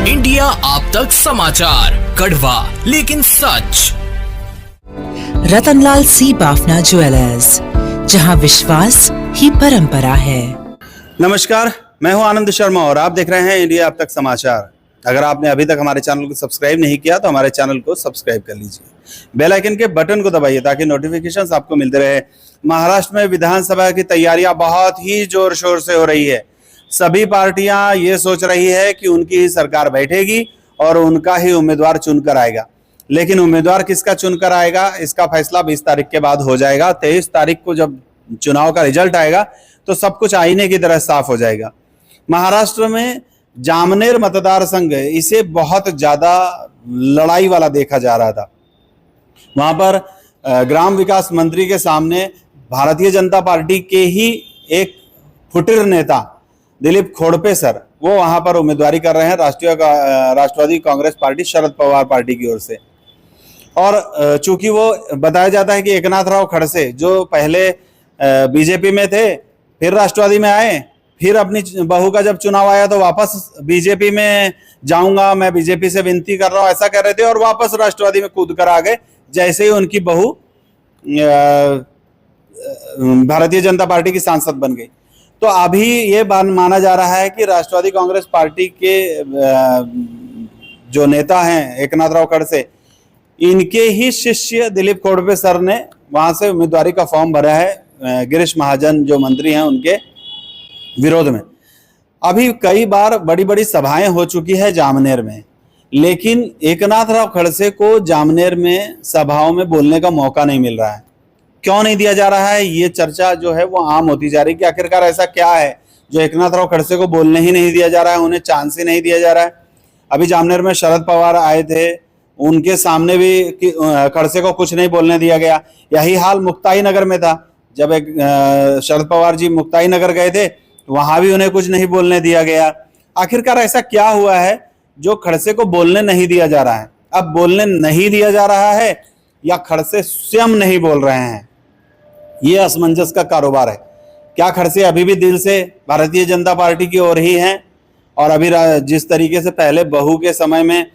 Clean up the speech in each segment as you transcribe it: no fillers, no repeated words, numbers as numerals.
India आप तक समाचार, कड़वा लेकिन सच। रतनलाल सी बाफना ज्वेलर्स, जहां विश्वास ही परंपरा है। नमस्कार, मैं हूं आनंद शर्मा और आप देख रहे हैं इंडिया अब तक समाचार। अगर आपने अभी तक हमारे चैनल को सब्सक्राइब नहीं किया तो हमारे चैनल को सब्सक्राइब कर लीजिए, बेल आइकन के बटन को दबाइए ताकि नोटिफिकेशंस आपको मिलते रहे। महाराष्ट्र में विधानसभा की तैयारियां बहुत ही जोर शोर से हो रही है। सभी पार्टियां ये सोच रही है कि उनकी ही सरकार बैठेगी और उनका ही उम्मीदवार चुनकर आएगा, लेकिन उम्मीदवार किसका चुनकर आएगा इसका फैसला 20 तारीख के बाद हो जाएगा। 23 तारीख को जब चुनाव का रिजल्ट आएगा तो सब कुछ आईने की तरह साफ हो जाएगा। महाराष्ट्र में जामनेर मतदार संघ, इसे बहुत ज्यादा लड़ाई वाला देखा जा रहा था। वहां पर ग्राम विकास मंत्री के सामने भारतीय जनता पार्टी के ही एक फुटिर नेता दिलीप खोड़पे सर, वो वहां पर उम्मीदवारी कर रहे हैं राष्ट्रवादी कांग्रेस पार्टी शरद पवार पार्टी की ओर से। और चूंकि वो बताया जाता है कि एकनाथ राव खड़से जो पहले बीजेपी में थे, फिर राष्ट्रवादी में आए, फिर अपनी बहू का जब चुनाव आया तो वापस बीजेपी में जाऊंगा, मैं बीजेपी से विनती कर रहा हूं, ऐसा कह रहे थे और वापस राष्ट्रवादी में कूद कर आ गए जैसे ही उनकी बहू भारतीय जनता पार्टी की सांसद बन गई। तो अभी ये माना जा रहा है कि राष्ट्रवादी कांग्रेस पार्टी के जो नेता हैं एकनाथ राव खड़से, इनके ही शिष्य दिलीप खोड़पे सर ने वहां से उम्मीदवारी का फॉर्म भरा है गिरीश महाजन जो मंत्री हैं उनके विरोध में। अभी कई बार बड़ी बड़ी सभाएं हो चुकी है जामनेर में, लेकिन एकनाथ राव खड़से को जामनेर में सभाओं में बोलने का मौका नहीं मिल रहा है। क्यों नहीं दिया जा रहा है, ये चर्चा जो है वो आम होती जा रही है कि आखिरकार ऐसा क्या है जो एकनाथ राव खड़से को बोलने ही नहीं दिया जा रहा है, उन्हें चांस ही नहीं दिया जा रहा है। अभी जामनेर में शरद पवार आए थे, उनके सामने भी खड़से को कुछ नहीं बोलने दिया गया। यही हाल मुक्ताई नगर में था, जब एक शरद पवार जी मुक्ताई नगर गए थे वहां भी उन्हें कुछ नहीं बोलने दिया गया। आखिरकार ऐसा क्या हुआ है जो खड़से को बोलने नहीं दिया जा रहा है? अब बोलने नहीं दिया जा रहा है या खड़से स्वयं नहीं बोल रहे हैं, ये असमंजस का कारोबार है। क्या खड़से अभी भी दिल से भारतीय जनता पार्टी की ओर ही हैं? और अभी जिस तरीके से पहले बहू के समय में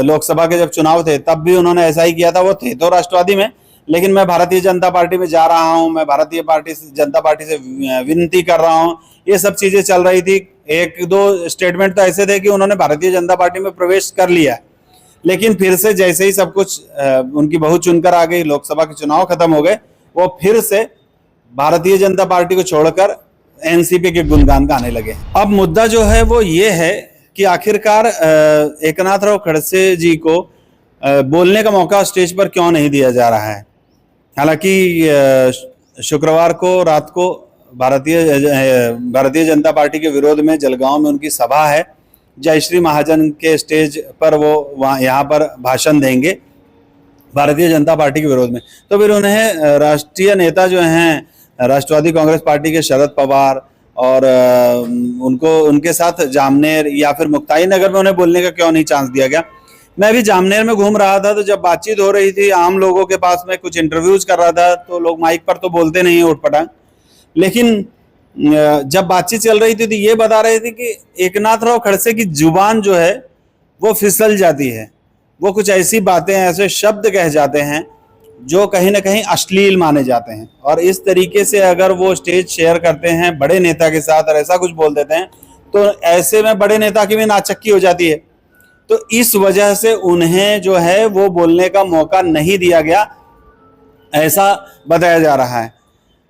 लोकसभा के जब चुनाव थे तब भी उन्होंने ऐसा ही किया था, वो थे तो राष्ट्रवादी में, लेकिन मैं भारतीय जनता पार्टी में जा रहा हूं, मैं भारतीय जनता पार्टी से विनती कर रहा हूं, ये सब चीजें चल रही थी। एक दो स्टेटमेंट तो ऐसे थे कि उन्होंने भारतीय जनता पार्टी में प्रवेश कर लिया, लेकिन फिर से जैसे ही सब कुछ उनकी बहू चुनकर आ गई, लोकसभा के चुनाव खत्म हो गए, वो फिर से भारतीय जनता पार्टी को छोड़कर एनसीपी के गुणगान गाने लगे। अब मुद्दा जो है वो ये है कि आखिरकार एकनाथ राव खड़से जी को बोलने का मौका स्टेज पर क्यों नहीं दिया जा रहा है। हालांकि शुक्रवार को रात को भारतीय जनता पार्टी के विरोध में जलगांव में उनकी सभा है। जयश्री महाजन के स्टेज पर वो यहाँ पर भाषण देंगे भारतीय जनता पार्टी के विरोध में। तो फिर उन्हें राष्ट्रीय नेता जो हैं राष्ट्रवादी कांग्रेस पार्टी के शरद पवार और उनके साथ जामनेर या फिर मुक्ताई नगर में उन्हें बोलने का क्यों नहीं चांस दिया गया। मैं भी जामनेर में घूम रहा था तो जब बातचीत हो रही थी आम लोगों के पास में, कुछ इंटरव्यूज कर रहा था, तो लोग माइक पर तो बोलते नहीं है उठपटांग, लेकिन जब बातचीत चल रही थी तो ये बता रहे थे कि एकनाथ राव खड़से की जुबान जो है वो फिसल जाती है, वो कुछ ऐसी बातें, ऐसे शब्द कह जाते हैं जो कहीं ना कहीं अश्लील माने जाते हैं। और इस तरीके से अगर वो स्टेज शेयर करते हैं बड़े नेता के साथ और ऐसा कुछ बोल देते हैं तो ऐसे में बड़े नेता की भी नाचक्की हो जाती है। तो इस वजह से उन्हें जो है वो बोलने का मौका नहीं दिया गया, ऐसा बताया जा रहा है।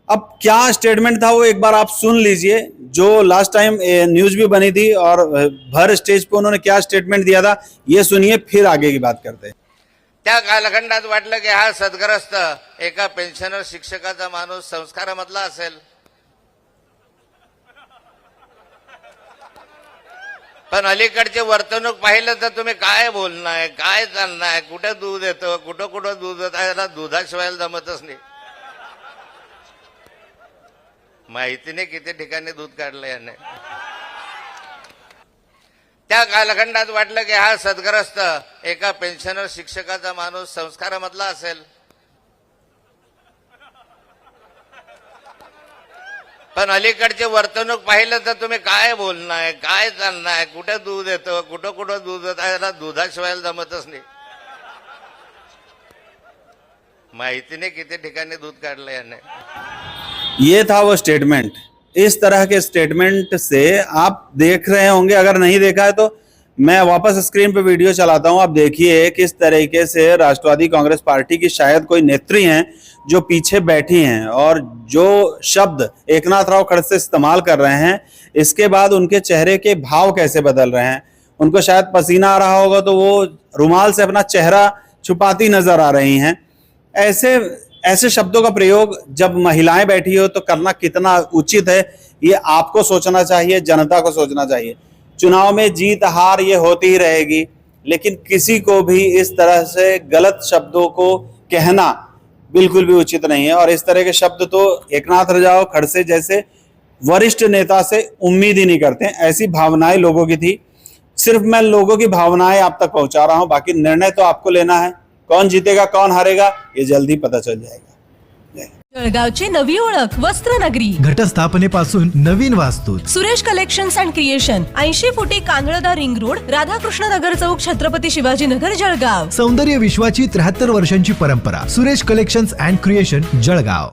अब क्या स्टेटमेंट था वो एक बार आप सुन लीजिए, जो लास्ट टाइम न्यूज भी बनी थी और भर स्टेज पे उन्होंने क्या स्टेटमेंट दिया था, ये सुनिए, फिर आगे की बात करते हैं। त्या कालखंडात वाटलं की हा सद्ग्रस्त एका पेन्शनर शिक्षकाचा माणूस संस्कारामधला असेल, पण अलीकडचे वर्तणूक पाहिलं तर तुम्ही काय बोलणार, काय चालणार, कुठे दूध येतं, कुठं कुठं दूध येतं, याला दुधाशिवाय जमतच नाही। माहितीने किती ठिकाणी दूध काढलं याने। त्या कालखंडात वाटलं की हा सद्ग्रस्त एका पेन्शनर शिक्षकाचा माणूस संस्कारामधला असेल, पण अलीकडचे वर्तणूक पाहिलं तर तुम्ही काय बोलणार, काय चालणार, कुठे दूध येतं, कुठं कुठं दूध येतं, याला दुधाशिवाय जमतच नाही. माहिती नाही किती ठिकाणी दूध काढलं याने. ये था वो स्टेटमेंट. इस तरह के स्टेटमेंट से आप देख रहे होंगे, अगर नहीं देखा है तो मैं वापस स्क्रीन पे वीडियो चलाता हूं, आप देखिए किस तरीके से राष्ट्रवादी कांग्रेस पार्टी की शायद कोई नेत्री हैं जो पीछे बैठी हैं और जो शब्द एकनाथ राव खड़से इस्तेमाल कर रहे हैं, इसके बाद उनके चेहरे के भाव कैसे बदल रहे हैं. उनको शायद पसीना आ रहा होगा तो वो रुमाल से अपना चेहरा छुपाती नजर आ रही हैं. ऐसे शब्दों का प्रयोग जब महिलाएं बैठी हो तो करना कितना उचित है, ये आपको सोचना चाहिए, जनता को सोचना चाहिए. चुनाव में जीत हार ये होती ही रहेगी, लेकिन किसी को भी इस तरह से गलत शब्दों को कहना बिल्कुल भी उचित नहीं है. और इस तरह के शब्द तो एकनाथ राव खड़से जैसे वरिष्ठ नेता से उम्मीद ही नहीं करते हैं. ऐसी भावनाएं लोगों की थी. सिर्फ मैं लोगों की भावनाएं आप तक पहुंचा रहा हूं, बाकी निर्णय तो आपको लेना है. कौन जीतेगा कौन हारेगा ये जल्दी पता चल जाएगा. जळगावची नवी ओळख वस्त्रनगरी. घटस्थापनेपासून नवीन वास्तू. सुरेश कलेक्शन्स अँड क्रिएशन 80 फुटी कांदळदा रिंग रोड, राधाकृष्ण नगर चौक, छत्रपती शिवाजी नगर, जळगाव. सौंदर्य विश्वाची 73 वर्षांची परंपरा. Suresh collections and creation, Jalgaon.